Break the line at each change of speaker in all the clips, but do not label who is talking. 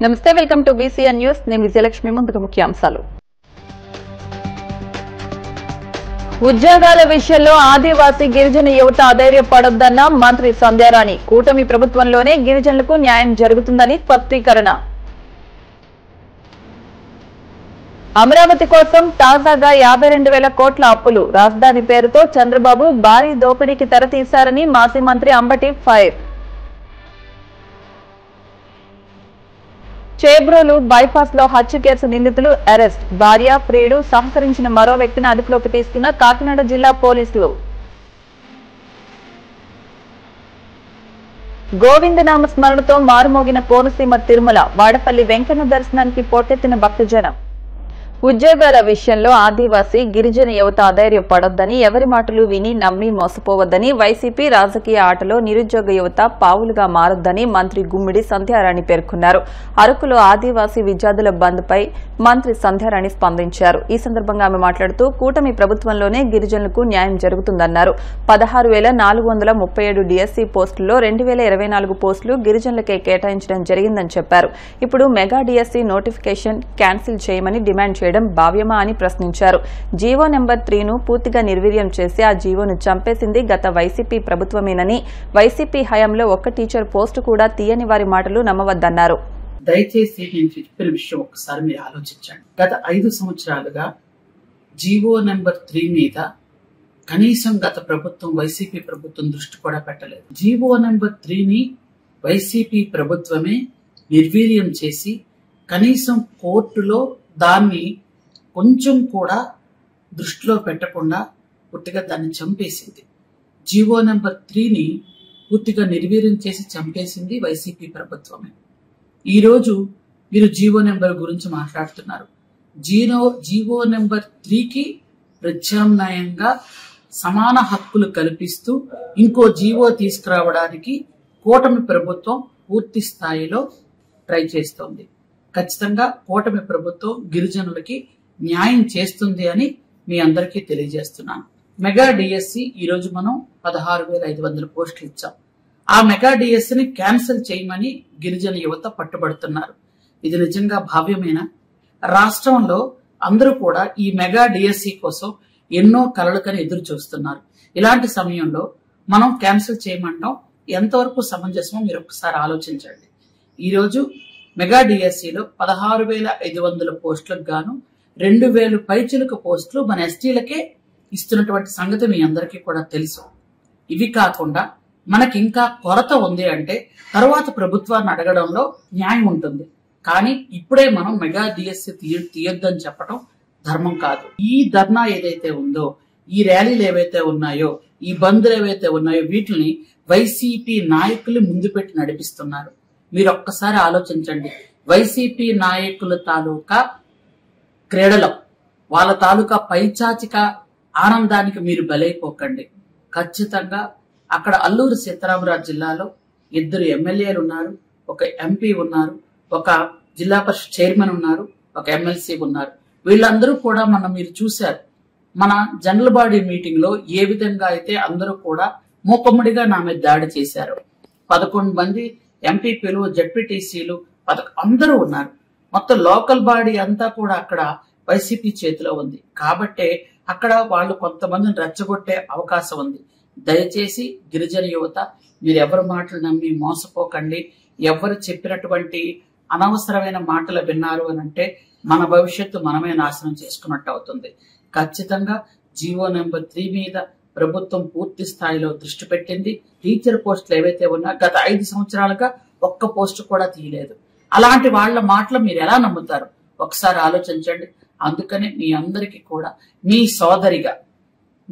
నమస్తే, welcome to BCN news. నేను విజయలక్ష్మి. ముందుగా ముఖ్యాంశాలు. ఉద్యోగాల విషయంలో ఆదివాసీ గిరిజన యువత అధైర్యపడొద్దన్న మంత్రి సంధ్యారాణి. కూటమి ప్రభుత్వంలోనే గిరిజనులకు న్యాయం జరుగుతుందని స్పష్టీకరణ. అమరావతి కోసం తాజాగా 52,000 కోట్ల అప్పులు. రాజధాని పేరుతో చంద్రబాబు భారీ దోపిడీకి తెరతీశారని మాజీ మంత్రి అంబటి ఫైర్. చేబ్రోలు బైపాస్ లో హత్య కేసు నిందితులు అరెస్ట్. భార్య ప్రియుడు సంహరించిన మరో వ్యక్తిని అదుపులోకి తీసుకున్న కాకినాడ జిల్లా పోలీసులు. గోవిందనామ స్మరణతో మారుమోగిన కోనసీమ తిరుమల. వాడపల్లి వెంకన్న దర్శనానికి పోటెత్తిన భక్తజనం. ఉద్యోగాల విషయంలో ఆదివాసీ గిరిజన యువత అధైర్యపడొద్దని, ఎవరి మాటలు విని నమ్మి మోసపోవద్దని, వైసీపీ రాజకీయ ఆటలో నిరుద్యోగ యువత పావులుగా మారొద్దని మంత్రి గుమ్మిడి సంధ్యారాణి పేర్కొన్నారు. అరకులో ఆదివాసీ విద్యార్థుల బంద్ పై మంత్రి సంధ్యారాణి స్పందించారు. ఈ సందర్భంగా ఆమె మాట్లాడుతూ కూటమి ప్రభుత్వంలోనే గిరిజనులకు న్యాయం జరుగుతుందన్నారు. 16,437 డిఎస్సీ పోస్టుల్లో 2,024 పోస్టులు గిరిజనులకే కేటాయించడం జరిగిందని చెప్పారు. ఇప్పుడు మెగా డిఎస్సీ నోటిఫికేషన్ క్యాన్సిల్ చేయమని డిమాండ్ చేయడం భావ్యమా అని ప్రశ్నించారు. జీవో నెంబర్ 3ను పూర్తిగా నిర్వీర్యం చేసి ఆ జీవోను చంపేసింది గత వైసీపీ ప్రభుత్వమేనని, వైసీపీ హయాంలో ఒక్క టీచర్ పోస్టు కూడా తీయని వారి మాటలు నమ్మవద్దన్నారు.
దయచేసి నేను చెప్పిన విషయం ఒక్కసారి మీరు ఆలోచించండి. గత 5 సంవత్సరాలుగా జీవో నెంబర్ 3 మీద కనీసం గత ప్రభుత్వం, వైసీపీ ప్రభుత్వం దృష్టి కూడా పెట్టలేదు. జీవో నెంబర్ 3ని వైసీపీ ప్రభుత్వమే నిర్వీర్యం చేసి కనీసం కోర్టులో దాన్ని కొంచెం కూడా దృష్టిలో పెట్టకుండా పూర్తిగా దాన్ని చంపేసింది. జీవో నెంబర్ 3ని పూర్తిగా నిర్వీర్యం చేసి చంపేసింది వైసీపీ ప్రభుత్వమే. ఈరోజు మీరు జీవో నెంబర్ గురించి మాట్లాడుతున్నారు. జీవో నెంబర్ 3కి ప్రత్యామ్నాయంగా సమాన హక్కులు కల్పిస్తూ ఇంకో జీవో తీసుకురావడానికి కూటమి ప్రభుత్వం పూర్తి స్థాయిలో ట్రై చేస్తోంది. ఖచ్చితంగా కూటమి ప్రభుత్వం గిరిజనులకి న్యాయం చేస్తుంది అని మీ అందరికీ తెలియజేస్తున్నాను. మెగా డిఎస్సి ఈరోజు మనం 16,500 పోస్టులు ఇచ్చాం. ఆ మెగా డిఎస్సిని క్యాన్సిల్ చేయమని గిరిజన యువత పట్టుబడుతున్నారు. ఇది నిజంగా భావ్యమేనా? రాష్ట్రంలో అందరూ కూడా ఈ మెగా డిఎస్సి కోసం ఎన్నో కలలుకని ఎదురు చూస్తున్నారు. ఇలాంటి సమయంలో మనం క్యాన్సిల్ చేయమంటాం ఎంతవరకు సమంజసమో మీరు ఒకసారి ఆలోచించండి. ఈరోజు మెగా డిఎస్సిలో 16,500 పోస్టులకు గాను 2,000 పైచిలుక పోస్టులు మన ఎస్టీలకే ఇస్తున్నటువంటి సంగతి మీ అందరికీ కూడా తెలుసు. ఇవి కాకుండా మనకి ఇంకా కొరత ఉంది అంటే తర్వాత ప్రభుత్వాన్ని అడగడంలో న్యాయం ఉంటుంది. కానీ ఇప్పుడే మనం మెగా డిఎస్సి తీయొద్దని చెప్పడం ధర్మం కాదు. ఈ ధర్నా ఏదైతే ఉందో, ఈ ర్యాలీలు ఏవైతే ఉన్నాయో, ఈ బంద్లు ఏవైతే ఉన్నాయో, వీటిని వైసీపీ నాయకులు ముందు పెట్టి నడిపిస్తున్నారు. మీరు ఒక్కసారి ఆలోచించండి. వైసీపీ నాయకుల తాలూకా క్రీడలో, వాళ్ళ తాలూకా పైచాచిక ఆనందానికి మీరు బలైపోకండి. ఖచ్చితంగా అక్కడ అల్లూరు సీతారామరాజు జిల్లాలో 2 ఎమ్మెల్యేలు ఉన్నారు, ఒక ఎంపీ ఉన్నారు, ఒక జిల్లా పరిషత్ చైర్మన్ ఉన్నారు, ఒక ఎమ్మెల్సీ ఉన్నారు. వీళ్ళందరూ కూడా మీరు చూశారు. మన జనరల్ బాడీ మీటింగ్ లో ఏ విధంగా అయితే అందరూ కూడా మూకమ్మడిగా నా మీద దాడి చేశారు. 11 మంది ఎంపీపీలు, జడ్పీటీసీలు అందరూ ఉన్నారు. మొత్తం లోకల్ బాడీ అంతా కూడా అక్కడ వైసీపీ చేతిలో ఉంది. కాబట్టే అక్కడ వాళ్ళు కొంతమందిని రెచ్చగొట్టే అవకాశం ఉంది. దయచేసి గిరిజన యువత, మీరు ఎవరి మాటలు నమ్మి మోసపోకండి. ఎవరు చెప్పినటువంటి అనవసరమైన మాటలు విన్నారు అని అంటే మన భవిష్యత్తు మనమే నాశనం చేసుకున్నట్టు అవుతుంది. ఖచ్చితంగా జీవో నెంబర్ 3 మీద ప్రభుత్వం పూర్తి స్థాయిలో దృష్టి పెట్టింది. టీచర్ పోస్టులు ఏవైతే ఉన్నా గత 5 సంవత్సరాలుగా ఒక్క పోస్టు కూడా తీయలేదు. అలాంటి వాళ్ళ మాటలు మీరు ఎలా నమ్ముతారు? ఒకసారి ఆలోచించండి. అందుకని మీ అందరికీ కూడా మీ సోదరిగా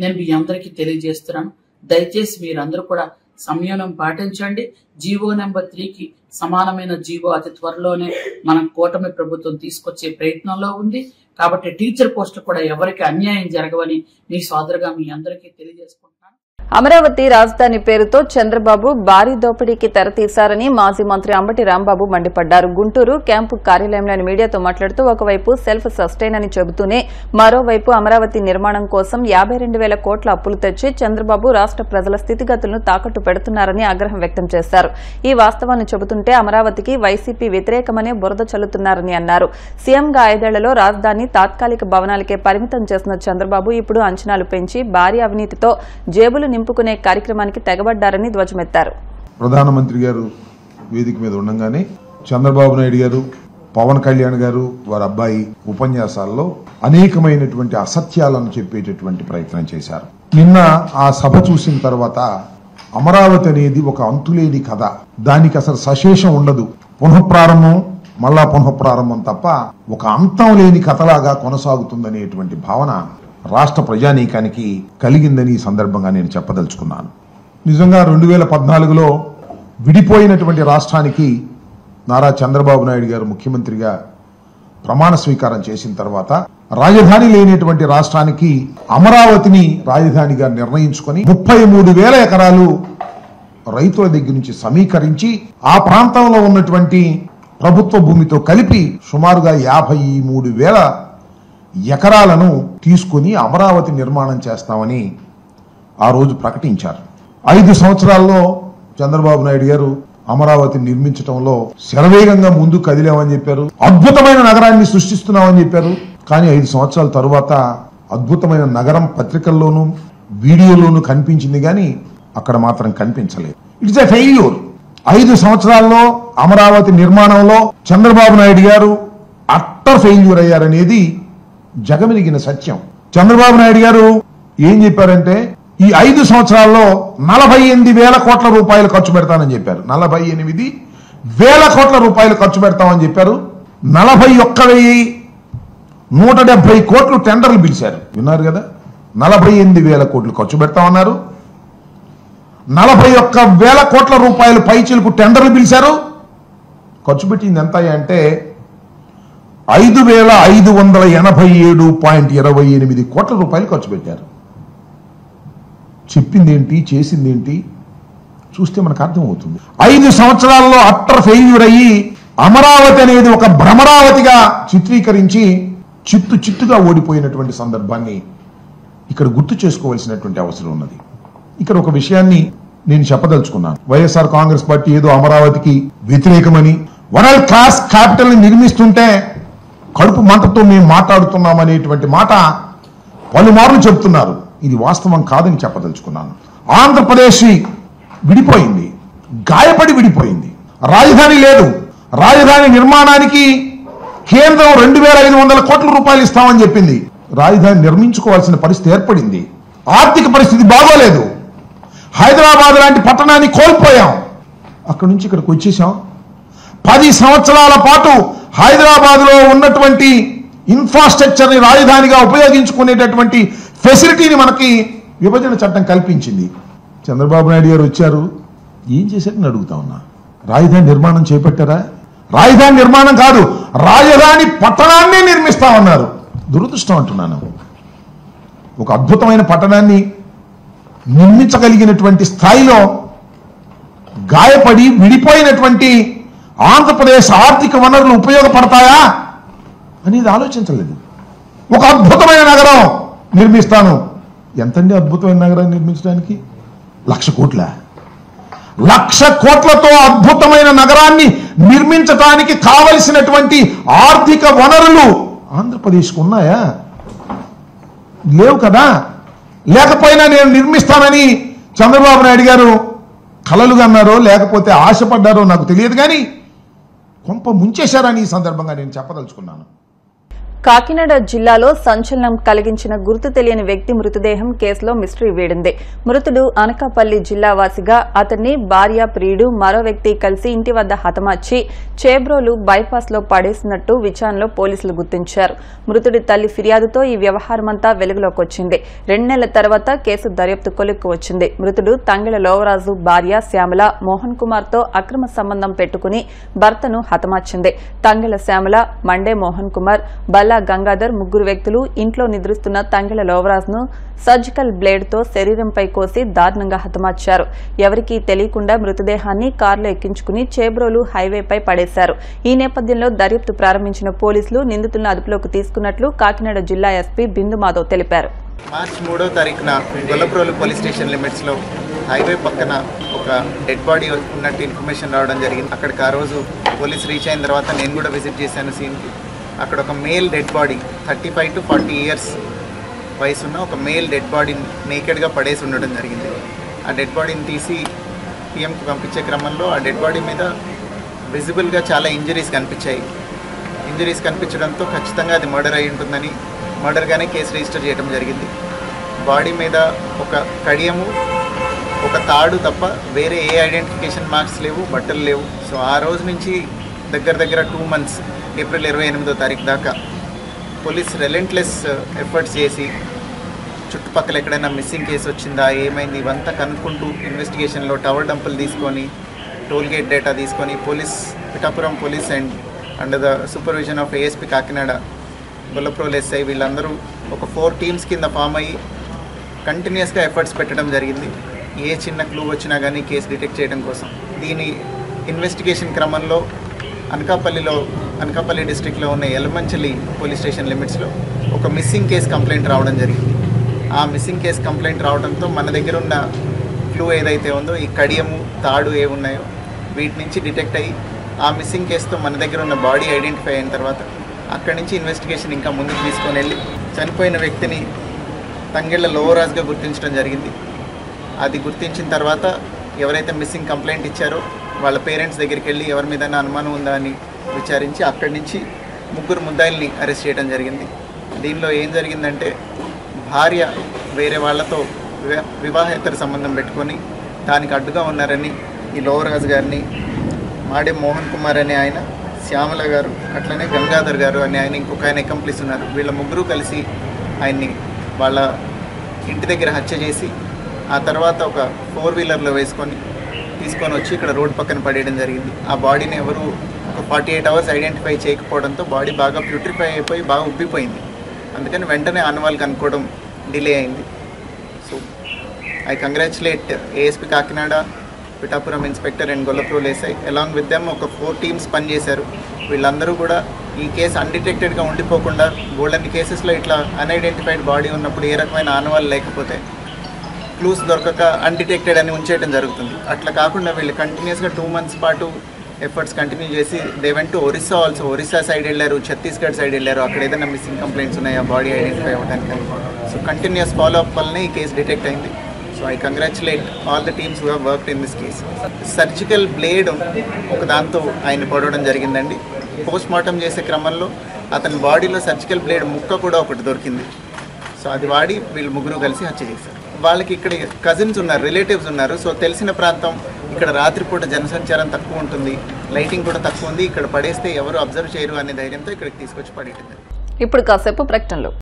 నేను మీ అందరికీ తెలియజేస్తున్నాను. దయచేసి మీరందరూ కూడా సంయమనం పాటించండి. జీవో నెంబర్ 3కి సమానమైన జీవో అతి త్వరలోనే మన కూటమి ప్రభుత్వం తీసుకొచ్చే ప్రయత్నంలో ఉంది. కాబట్టి టీచర్ పోస్టు కూడా ఎవరికి అన్యాయం జరగవని మీ సోదరుగా మీ అందరికీ తెలియజేసుకుంటున్నాను.
అమరావతి రాజధాని పేరుతో చంద్రబాబు భారీ దోపిడీకి తెరతీశారని మాజీ మంత్రి అంబటి రాంబాబు మండిపడ్డారు. గుంటూరు క్యాంపు కార్యాలయంలోని మీడియాతో మాట్లాడుతూ ఒకవైపు సెల్ఫ్ సస్టైన్ అని చెబుతూనే మరోవైపు అమరావతి నిర్మాణం కోసం 52,000 కోట్ల అప్పులు తెచ్చి చంద్రబాబు రాష్ట్ర ప్రజల స్థితిగతులను తాకట్టు పెడుతున్నారని ఆగ్రహం వ్యక్తం చేశారు. ఈ వాస్తవాన్ని చెబుతుంటే అమరావతికి వైసీపీ వ్యతిరేకమనే బురద చల్లుతున్నారని అన్నారు. సీఎంగా 5 ఏళ్లలో రాజధాని తాత్కాలిక భవనాలకే పరిమితం చేసిన చంద్రబాబు ఇప్పుడు అంచనాలు పెంచి భారీ అవినీతితో జేబులు నింపుకునే కార్యక్రమానికి తెగబడ్డారని ధ్వజమెత్తారు.
ప్రధానమంత్రి గారు వేదిక మీద ఉండగానే చంద్రబాబు నాయుడు గారు, పవన్ కళ్యాణ్ గారు వారి అబ్బాయి ఉపన్యాసాల్లో అనేకమైనటువంటి అసత్యాలను చెప్పేటటువంటి ప్రయత్నం చేశారు. నిన్న ఆ సభ చూసిన తర్వాత అమరావతి అనేది ఒక అంతులేని కథ, దానికి అసలు సశేషం ఉండదు, పునఃప్రారంభం మళ్ళా పునఃప్రారంభం తప్ప ఒక అంతం లేని కథలాగా కొనసాగుతుందనేటువంటి భావన రాష్ట్ర ప్రజానీకానికి కలిగిందని ఈ సందర్భంగా నేను చెప్పదలుచుకున్నాను. నిజంగా 2014లో విడిపోయినటువంటి రాష్ట్రానికి నారా చంద్రబాబు నాయుడు గారు ముఖ్యమంత్రిగా ప్రమాణ స్వీకారం చేసిన తర్వాత రాజధాని లేనటువంటి రాష్ట్రానికి అమరావతిని రాజధానిగా నిర్ణయించుకొని 33,000 ఎకరాలు రైతుల దగ్గర నుంచి సమీకరించి ఆ ప్రాంతంలో ఉన్నటువంటి ప్రభుత్వ భూమితో కలిపి సుమారుగా 53,000 ఎకరాలను తీసుకుని అమరావతి నిర్మాణం చేస్తామని ఆ రోజు ప్రకటించారు. 5 సంవత్సరాల్లో చంద్రబాబు నాయుడు గారు అమరావతి నిర్మించడంలో శరవేగంగా ముందు కదిలామని చెప్పారు. అద్భుతమైన నగరాన్ని సృష్టిస్తున్నామని చెప్పారు. కానీ 5 సంవత్సరాల తరువాత అద్భుతమైన నగరం పత్రికల్లోనూ వీడియోలోనూ కనిపించింది కానీ అక్కడ మాత్రం కనిపించలేదు. It's a failure. 5 సంవత్సరాల్లో అమరావతి నిర్మాణంలో చంద్రబాబు నాయుడు గారు అట్టర్ ఫెయిల్యూర్ అయ్యారనేది జగమెరిగిన సత్యం. చంద్రబాబు నాయుడు గారు ఏం చెప్పారంటే ఈ 5 సంవత్సరాల్లో 48,000 కోట్ల రూపాయలు ఖర్చు పెడతానని చెప్పారు. 48,000 కోట్ల రూపాయలు ఖర్చు పెడతామని చెప్పారు. 41,170 కోట్లు టెండర్లు పిలిచారు. విన్నారు కదా, 48,000 కోట్లు ఖర్చు పెడతామన్నారు. 41,000 కోట్ల రూపాయలు పైచిలకు టెండర్లు పిలిచారు. ఖర్చు పెట్టింది ఎంత అంటే 5,587.28 కోట్ల రూపాయలు ఖర్చు పెట్టారు. చెప్పిందేంటి, చేసిందేంటి చూస్తే మనకు అర్థమవుతుంది. 5 సంవత్సరాల్లో అట్టర్ ఫెయిల్యూర్ అయ్యి అమరావతి అనేది ఒక భ్రమరావతిగా చిత్రీకరించి చిత్తుగా ఓడిపోయినటువంటి సందర్భాన్ని ఇక్కడ గుర్తు చేసుకోవాల్సినటువంటి అవసరం ఉన్నది. ఇక్కడ ఒక విషయాన్ని నేను చెప్పదలుచుకున్నాను. వైఎస్ఆర్ కాంగ్రెస్ పార్టీ ఏదో అమరావతికి వ్యతిరేకమని, వరల్డ్ క్లాస్ క్యాపిటల్ ని నిర్మిస్తుంటే కడుపు మంటతో మేము మాట్లాడుతున్నామనేటువంటి మాట పలుమార్లు చెబుతున్నారు. ఇది వాస్తవం కాదని చెప్పదలుచుకున్నాను. ఆంధ్రప్రదేశ్ విడిపోయింది, గాయపడి విడిపోయింది. రాజధాని లేదు. రాజధాని నిర్మాణానికి కేంద్రం 2,500 కోట్ల రూపాయలు ఇస్తామని చెప్పింది. రాజధాని నిర్మించుకోవాల్సిన పరిస్థితి ఏర్పడింది. ఆర్థిక పరిస్థితి బాగోలేదు. హైదరాబాద్ లాంటి పట్టణాన్ని కోల్పోయాం. అక్కడి నుంచి ఇక్కడికి వచ్చేసాం. 10 సంవత్సరాల పాటు హైదరాబాద్ లో ఉన్నటువంటి ఇన్ఫ్రాస్ట్రక్చర్ ని రాజధానిగా ఉపయోగించుకునేటటువంటి ఫెసిలిటీని మనకి విభజన చట్టం కల్పించింది. చంద్రబాబు నాయుడు గారు వచ్చారు, ఏం చేశారని అడుగుతా ఉన్నా. రాజధాని నిర్మాణం చేపట్టారా? రాజధాని నిర్మాణం కాదు, రాజధాని పట్టణాన్ని నిర్మిస్తామన్నారు. దురదృష్టం అంటున్నాను. ఒక అద్భుతమైన పట్టణాన్ని నిర్మించగలిగినటువంటి స్థాయిలో గాయపడి విడిపోయినటువంటి ఆంధ్రప్రదేశ్ ఆర్థిక వనరులు ఉపయోగపడతాయా అనేది ఆలోచించలేదు. ఒక అద్భుతమైన నగరం నిర్మిస్తాను. ఎంతండి అద్భుతమైన నగరాన్ని నిర్మించడానికి? 1,00,000 కోట్ల. 1,00,000 కోట్లతో అద్భుతమైన నగరాన్ని నిర్మించడానికి కావలసినటువంటి ఆర్థిక వనరులు ఆంధ్రప్రదేశ్కు ఉన్నాయా? లేవు కదా. లేకపోయినా నేను నిర్మిస్తానని చంద్రబాబు నాయుడు గారు కలలు కన్నారో లేకపోతే ఆశపడ్డారో నాకు తెలియదు, కానీ కొంప ముంచేశారని ఈ సందర్భంగా నేను చెప్పదలుచుకున్నాను.
కాకినాడ జిల్లాలో సంచలనం కలిగించిన గుర్తు తెలియని వ్యక్తి మృతదేహం కేసులో మిస్టరీ వీడింది. మృతుడు అనకాపల్లి జిల్లావాసిగా అతన్ని భార్య ప్రియుడు మరో వ్యక్తి కలిసి ఇంటి వద్ద హతమార్చి చేబ్రోలు బైపాస్ లో పడేసినట్టు విచారణలో పోలీసులు గుర్తించారు. మృతుడి తల్లి ఫిర్యాదుతో ఈ వ్యవహారమంతా వెలుగులోకి వచ్చింది. 2 నెలల తర్వాత కేసు దర్యాప్తు కొలిక్కు వచ్చింది. మృతుడు తంగెల లోవరాజు భార్య శ్యామల మోహన్ కుమార్ తో అక్రమ సంబంధం పెట్టుకుని భర్తను హతమార్చింది. తంగెల శ్యామల, మండే మోహన్ కుమార్, బల్లా గల్లా గంగాధర్ ముగ్గురు వ్యక్తులు ఇంట్లో నిద్రిస్తున్న తంగెల లోవరాజ్ను సర్జికల్ బ్లేడ్తో శరీరంపై కోసి దారుణంగా హతమార్చారు. ఎవరికీ తెలియకుండా మృతదేహాన్ని కారులో ఎక్కించుకుని చేబ్రోలు హైవేపై పడేశారు. ఈ నేపథ్యంలో దర్యాప్తు ప్రారంభించిన పోలీసులు నిందితులను అదుపులోకి తీసుకున్నట్లు కాకినాడ జిల్లా ఎస్పీ బిందు మాధవ్ తెలిపారు.
మార్చి 3వ తారీఖున గొల్లప్రోలు పోలీస్ స్టేషన్ లిమిట్స్లో హైవే పక్కన ఒక డెడ్ బాడీ ఉన్నట్టు ఇన్ఫర్మేషన్ రావడం జరిగింది. అక్కడికి ఆ రోజు పోలీస్ రీచ్ అయిన తర్వాత నేను కూడా విజిట్ చేశాను సీన్కి. అక్కడ ఒక male dead body 35 to 40 years వయసున్న ఒక మేల్ డెడ్ బాడీ నేకెడ్గా పడేసి ఉండడం జరిగింది. ఆ డెడ్ బాడీని తీసి పిఎంకి పంపించే క్రమంలో ఆ డెడ్ బాడీ మీద విజిబుల్గా చాలా ఇంజరీస్ కనిపించాయి. ఇంజరీస్ కనిపించడంతో ఖచ్చితంగా అది మర్డర్ అయి ఉంటుందని మర్డర్గానే కేసు రిజిస్టర్ చేయడం జరిగింది. బాడీ మీద ఒక కడియము, ఒక తాడు తప్ప వేరే ఏ ఐడెంటిఫికేషన్ మార్క్స్ లేవు, బట్టలు లేవు. సో ఆ రోజు నుంచి దగ్గర 2 months ఏప్రిల్ 28వ తారీఖు దాకా పోలీస్ రెలెంట్లెస్ ఎఫర్ట్స్ చేసి చుట్టుపక్కల ఎక్కడైనా మిస్సింగ్ కేసు వచ్చిందా, ఏమైంది, ఇవంతా కనుక్కుంటూ ఇన్వెస్టిగేషన్లో టవర్ డంపులు తీసుకొని టోల్గేట్ డేటా తీసుకొని Pithapuram police and under the supervision of ASP Kakinada, Gollaprolu SI వీళ్ళందరూ ఒక 4 teams కింద ఫామ్ అయ్యి కంటిన్యూస్గా ఎఫర్ట్స్ పెట్టడం జరిగింది. ఏ చిన్న క్లూ వచ్చినా కానీ కేసు డిటెక్ట్ చేయడం కోసం. దీని ఇన్వెస్టిగేషన్ క్రమంలో అనకాపల్లి డిస్ట్రిక్ట్లో ఉన్న యలమంచిలి పోలీస్ స్టేషన్ లిమిట్స్లో ఒక మిస్సింగ్ కేసు కంప్లైంట్ రావడం జరిగింది. ఆ మిస్సింగ్ కేసు కంప్లైంట్ రావడంతో మన దగ్గర ఉన్న క్లూ ఏదైతే ఉందో, ఈ కడియము, తాడు ఏమున్నాయో వీటి నుంచి డిటెక్ట్ అయ్యి ఆ మిస్సింగ్ కేసుతో మన దగ్గర ఉన్న బాడీ ఐడెంటిఫై అయిన తర్వాత అక్కడి నుంచి ఇన్వెస్టిగేషన్ ఇంకా ముందుకు తీసుకొని వెళ్ళి చనిపోయిన వ్యక్తిని తంగెళ్ళ లోవరాజ్గా గుర్తించడం జరిగింది. అది గుర్తించిన తర్వాత ఎవరైతే మిస్సింగ్ కంప్లైంట్ ఇచ్చారో వాళ్ళ పేరెంట్స్ దగ్గరికి వెళ్ళి ఎవరి మీద అనుమానం ఉందా అని విచారించి అక్కడి నుంచి 3 ముద్దాయిల్ని అరెస్ట్ చేయడం జరిగింది. దీనిలో ఏం జరిగిందంటే, భార్య వేరే వాళ్ళతో వివాహేతర సంబంధం పెట్టుకొని దానికి అడ్డుగా ఉన్నారని ఈ లోవరాజు గారిని, మాడే మోహన్ కుమార్ అనే ఆయన, శ్యామల గారు, అట్లనే గంగాధర్ గారు అనే ఆయన, ఇంకొక ఆయన అకంప్లిస్ ఉన్నారు. వీళ్ళ 3 కలిసి ఆయన్ని వాళ్ళ ఇంటి దగ్గర హత్య చేసి ఆ తర్వాత ఒక 4-wheelerలో తీసుకొని వచ్చి ఇక్కడ రోడ్ పక్కన పడేయడం జరిగింది. ఆ బాడీని ఎవరు ఒక 48 hours ఐడెంటిఫై చేయకపోవడంతో బాడీ బాగా ప్యూట్రిఫై అయిపోయి బాగా ఉబ్బిపోయింది. అందుకని వెంటనే ఆనవాళ్ళు కనుక్కోవడం డిలే అయింది. So I congratulate ASP Kakinada, Pithapuram inspector and Gollaprolu SI along with them. ఒక 4 teams పనిచేశారు. వీళ్ళందరూ కూడా ఈ కేసు అన్డిటెక్టెడ్గా ఉండిపోకుండా, గోల్డెన్ కేసెస్లో ఇట్లా అన్ఐడెంటిఫైడ్ బాడీ ఉన్నప్పుడు ఏ రకమైన ఆనవాళ్ళు లేకపోతే క్లూస్ దొరకక అన్డిటెక్టెడ్ అని ఉంచేయడం జరుగుతుంది. అట్లా కాకుండా వీళ్ళు కంటిన్యూస్గా 2 months పాటు ఎఫర్ట్స్ కంటిన్యూ చేసి they went to Orissa also. Orissa side వెళ్ళారు, ఛత్తీస్గఢ్ సైడ్ వెళ్ళారు. అక్కడ ఏదైనా మిస్సింగ్ కంప్లైంట్స్ ఉన్నాయా బాడీ ఐడెంటిఫై అవ్వడానికి. సో కంటిన్యూస్ ఫాలోఅప్ వల్లనే ఈ కేసు డిటెక్ట్ అయింది. So I congratulate all the teams who have worked in this case. Surgical blade ఒక దాంతో ఆయన పొడవడం జరిగిందండి. పోస్ట్ మార్టం చేసే క్రమంలో అతని బాడీలో సర్జికల్ బ్లేడ్ ముక్క కూడా ఒకటి దొరికింది. సో అది వాడి వీళ్ళు 3 కలిసి హత్య చేశారు. వాళ్ళకి ఇక్కడ కజిన్స్ ఉన్నారు, రిలేటివ్స్ ఉన్నారు. సో తెలిసిన ప్రాంతం, ఇక్కడ రాత్రిపూట జనసంచారం తక్కువ ఉంటుంది, లైటింగ్ కూడా తక్కువ ఉంది, ఇక్కడ పడేస్తే ఎవరు అబ్జర్వ్ చేయరు అనే ధైర్యంతో ఇక్కడికి తీసుకొచ్చి పడేటింది.
ఇప్పుడు కాసేపు ప్రకటనలు.